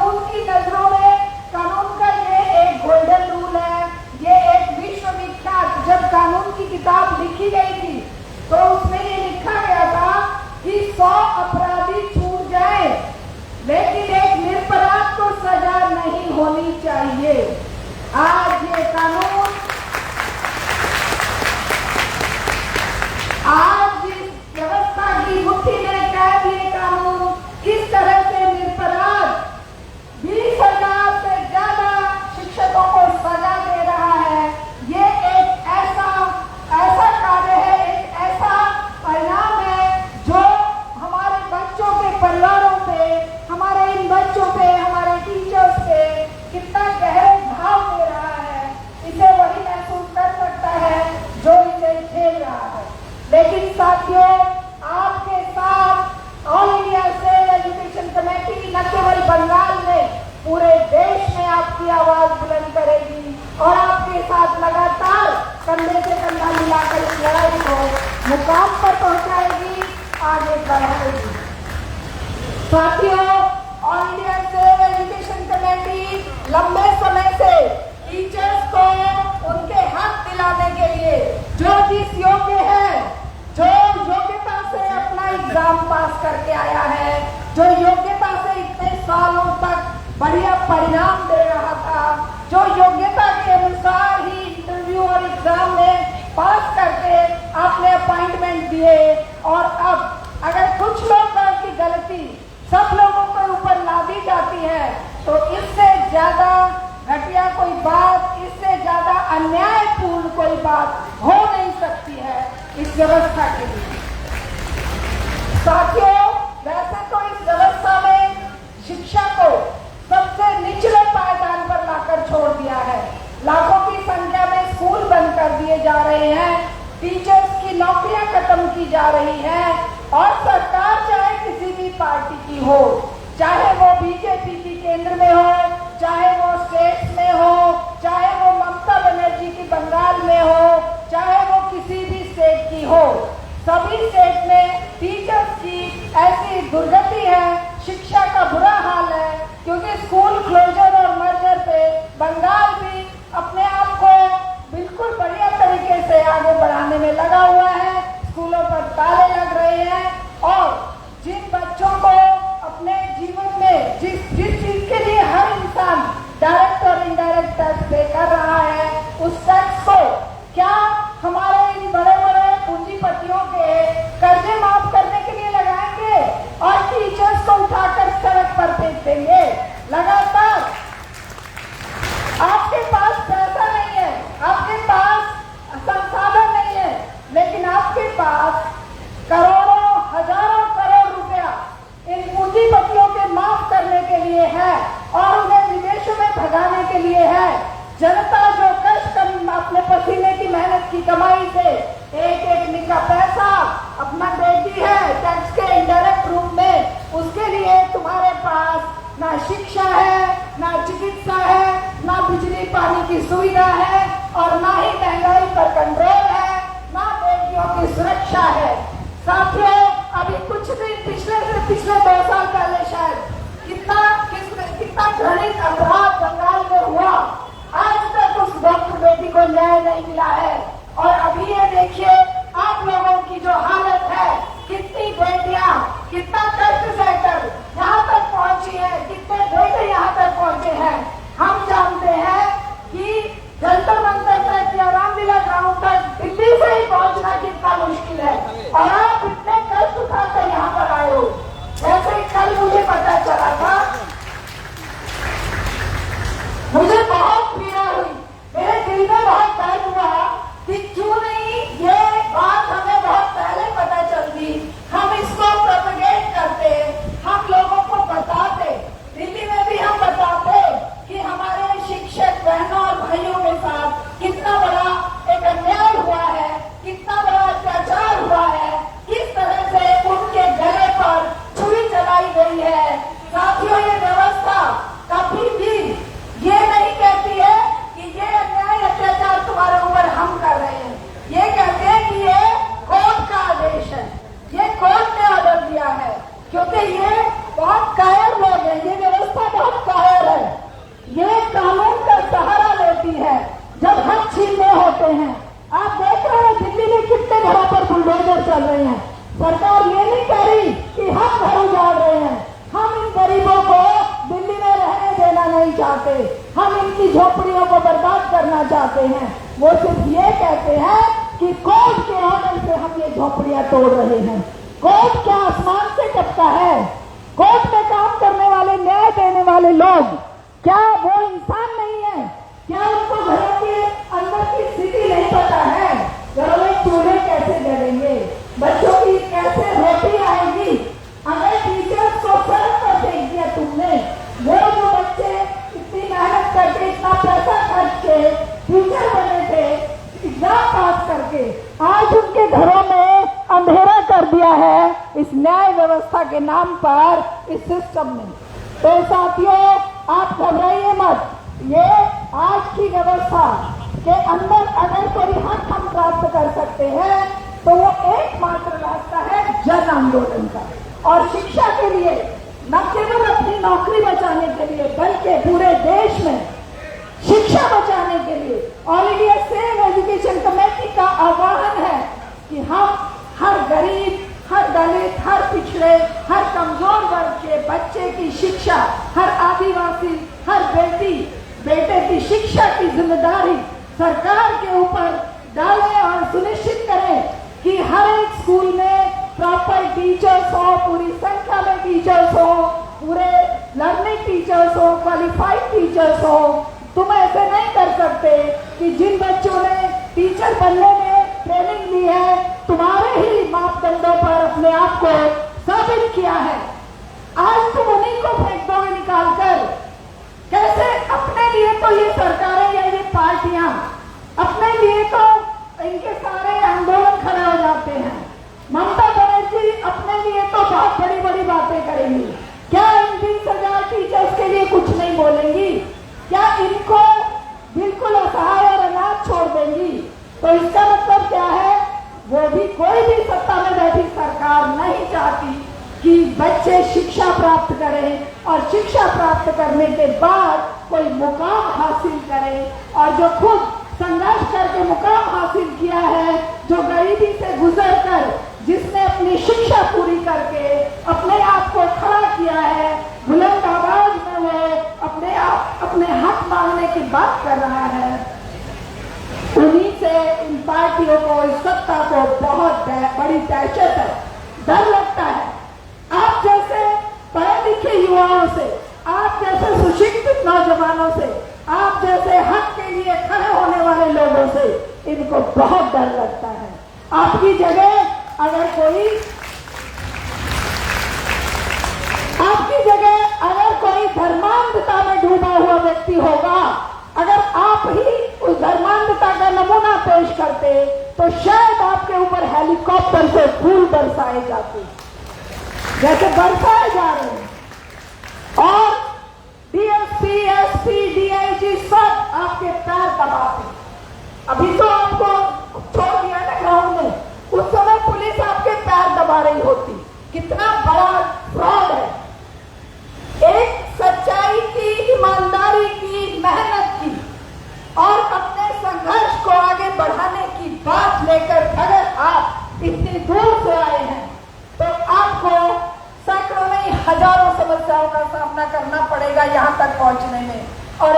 कानून की नजरों में कानून का ये एक गोल्डन रूल है, ये एक विश्वविख्यात, जब कानून की किताब लिखी गई थी तो उसमें ये लिखा गया था कि 100 अपराधी छूट जाए लेकिन एक निरपराध को सजा नहीं होनी चाहिए। आज ये कानून, आज जिस व्यवस्था की मुट्ठी में कैद ये कानून किस तरह से निरपराध 20,000 से ज्यादा शिक्षकों को सजा दे रहा है, ये एक ऐसा कार्य है, एक ऐसा परिणाम है जो हमारे बच्चों के परिवारों पे, हमारे इन बच्चों पे, हमारे टीचर्स पे कितना गहरे भाव दे रहा है। इसे वही महसूस कर सकता है जो इसे झेल रहा है। लेकिन साथियों, आपके साथ All India Save Education Committee न केवल बंगाल में, पूरे देश में आपकी आवाज बुलंद करेगी और आपके साथ लगातार कंधे से कंधा मिलाकर इस लड़ाई को मुकाम पर पहुंचाएगी, आगे बढ़ाएगी। साथियों, All India Save Education Committee लंबे समय से टीचर्स को उनके हक दिलाने के लिए, जो जिस योग्य है, जो योग्यता से अपना एग्जाम पास करके आया है, जो योग्यता से इतने सालों तक बढ़िया परिणाम दे रहा था, जो योग्यता के अनुसार ही इंटरव्यू और एग्जाम में पास करके आपने अपॉइंटमेंट दिए, और अब अगर कुछ लोगों की गलती सब लोगों के ऊपर लादी जाती है तो इससे ज्यादा घटिया कोई बात, इससे ज्यादा अन्यायपूर्ण कोई बात हो नहीं सकती है इस व्यवस्था के लिए। साथियों, वैसे तो इस व्यवस्था में शिक्षा को सबसे निचले पायदान पर लाकर छोड़ दिया है। लाखों की संख्या में स्कूल बंद कर दिए जा रहे हैं, टीचर्स की नौकरियां खत्म की जा रही हैं, और सरकार चाहे किसी भी पार्टी की हो, चाहे वो बीजेपी की केंद्र में हो, चाहे वो स्टेट्स में हो, चाहे वो ममता बनर्जी की बंगाल में हो, चाहे वो किसी भी स्टेट की हो, सभी स्टेट में टीचर्स की ऐसी दुर्गति है, शिक्षा का बुरा हाल है, क्योंकि स्कूल क्लोजर और मर्जर पे बंगाल भी अपने आप को बिल्कुल बढ़िया तरीके से आगे बढ़ाने में लगा हुआ है। स्कूलों पर ताले लग रहे हैं, और जिन बच्चों को अपने जीवन में जिस चीज के लिए हर इंसान डायरेक्ट और इनडायरेक्ट टैक्स पे कर रहा है, उस टैक्स को क्या हमारे इन बड़े बड़े पूंजीपतियों के कर्जे माफ करने के लिए लगाएंगे और टीचर्स को उठाकर सड़क पर फेंक देंगे? लगातार आपके पास पैसा नहीं है, आपके पास संसाधन नहीं है, लेकिन आपके पास करोड़ों, हजारों करोड़ रुपया इन पूंजीपतियों के माफ करने के लिए है और उन्हें विदेशों में भगाने के लिए है। जनता जो कष्ट अपने पसीने की मेहनत की कमाई से एक एक निका पैसा अपना देती है टैक्स के इनडायरेक्ट रूप में, उसके लिए तुम्हारे पास ना शिक्षा है, ना चिकित्सा है, ना बिजली पानी की सुविधा है, और ना ही महंगाई पर कंट्रोल है, ना बेटियों की सुरक्षा है। साथियों, अभी कुछ दिन पिछले 2 साल पहले शायद कितना घृणित अपराध बंगाल में हुआ, आज तक उस डॉक्टर बेटी को न्याय नहीं मिला है। और अभी ये देखिए आप लोगों की जो हालत है, कितनी बेटियां कितना कष्ट सहकर यहाँ तक पहुंची है, कितने बेटे यहाँ तक पहुंचे हैं। हम जानते हैं कि जंतर मंतर तक या रामलीला ग्राउंड तक दिल्ली से ही पहुंचना कितना मुश्किल है, और आप इतने कष्ट उठाकर यहाँ पर आए हो। जैसे कल मुझे पता चला था, मुझे बहुत पीड़ा हुई, मेरे दिल में बहुत दर्द हुआ कि क्यों नहीं ये बात हमें बहुत पहले पता चलती, हम इसको प्रोपेगेट करते चल रही हैं। सरकार ये नहीं कह रही कि हम घर उजाड़ रहे हैं, हम इन गरीबों को दिल्ली में रहने देना नहीं चाहते, हम इनकी झोपड़ियों को बर्बाद करना चाहते हैं। वो सिर्फ ये कहते हैं कि कोर्ट के ऑर्डर से हम ये झोपड़ियां तोड़ रहे हैं। कोर्ट क्या आसमान से टपका है? कोर्ट में काम करने वाले, न्याय देने वाले लोग क्या वो इंसान नहीं है? क्या उनको घरों के अंदर की स्थिति नहीं पता है? घरों में चूल्हे कैसे जलेंगे, बच्चों की कैसे रोटी आएगी? अगर टीचर्स को सड़क पर फेंक दिया तुमने, वो जो बच्चे इतनी मेहनत करके, इतना पैसा खर्च के टीचर बने थे, एग्जाम पास करके, आज उनके घरों में अंधेरा कर दिया है इस न्याय व्यवस्था के नाम पर, इस सिस्टम ने। तो साथियों, आप घबराइए मत। ये आज की व्यवस्था के अंदर अगर कोई हक हम प्राप्त कर सकते हैं तो वो एकमात्र रास्ता है जन आंदोलन का। और शिक्षा के लिए, न केवल अपनी नौकरी बचाने के लिए बल्कि पूरे देश में शिक्षा बचाने के लिए all India save education committee का आह्वान है कि हम हर गरीब, हर दलित, हर पिछड़े, हर कमजोर वर्ग के बच्चे की शिक्षा, हर आदिवासी, हर बेटे की शिक्षा की जिम्मेदारी सरकार के ऊपर डालें और सुनिश्चित करें कि हर एक स्कूल में प्रॉपर टीचर्स हो, पूरी संख्या में टीचर्स हो, पूरे लर्निंग टीचर्स हो, क्वालिफाइड टीचर्स हो। तुम ऐसे नहीं कर सकते कि जिन बच्चों ने टीचर बनने में ट्रेनिंग ली है, तुम्हारे ही मापदंडों पर अपने आप को साबित किया है, आज तुम उन्हीं को फेंक दोगे निकाल कर। कैसे? अपने लिए तो ये सरकारें या ये पार्टियां, अपने लिए तो इनके सारे आंदोलन खड़े हो जाते हैं। ममता बनर्जी अपने लिए तो बहुत बड़ी बड़ी बातें करेंगी। क्या इन 20,000 टीचर्स के लिए कुछ नहीं बोलेंगी? क्या इनको बिल्कुल असहाय और अनाथ छोड़ देंगी? तो इसका मतलब क्या है? वो भी, कोई भी सत्ता में बैठी सरकार नहीं चाहती कि बच्चे शिक्षा प्राप्त करें और शिक्षा प्राप्त करने के बाद कोई मुकाम हासिल करें। और जो खुद संघर्ष करके मुकाम हासिल किया है, जो गरीबी से गुजर कर, जिसने अपनी शिक्षा पूरी करके अपने आप को खड़ा किया है, बुलंद आवाज में वो अपने हक मांगने की बात कर रहा है, उन्हीं से इन पार्टियों को, इस सत्ता को बहुत बड़ी दहशत है, डर लगता है। आप जैसे पढ़े लिखे युवाओं से, आप जैसे सुशिक्षित नौजवानों से, आप जैसे हक के लिए खड़े होने वाले लोगों से इनको बहुत डर लगता है। आपकी जगह अगर कोई धर्मांधता में डूबा हुआ व्यक्ति होगा, अगर आप ही उस धर्मांधता का नमूना पेश करते तो शायद आपके ऊपर हेलीकॉप्टर से फूल बरसाए जाते, जैसे बरसाए जा रहे हैं। और डीएसपी, एसपी, डीआईजी सब आपके पैर दबाते। अभी तो आपको छोड़ दिया ना ग्राउंड में, उस समय पुलिस आपके पैर दबा रही होती। कितना बड़ा फ्रॉड है। एक सच्चाई की, ईमानदारी की, मेहनत की और अपने संघर्ष को आगे बढ़ाने की बात लेकर अगर आप इतनी दूर से आए हैं तो आपको सैकड़ों नहीं हजारों समस्याओं का सामना करना पड़ेगा यहां तक पहुंचने में। और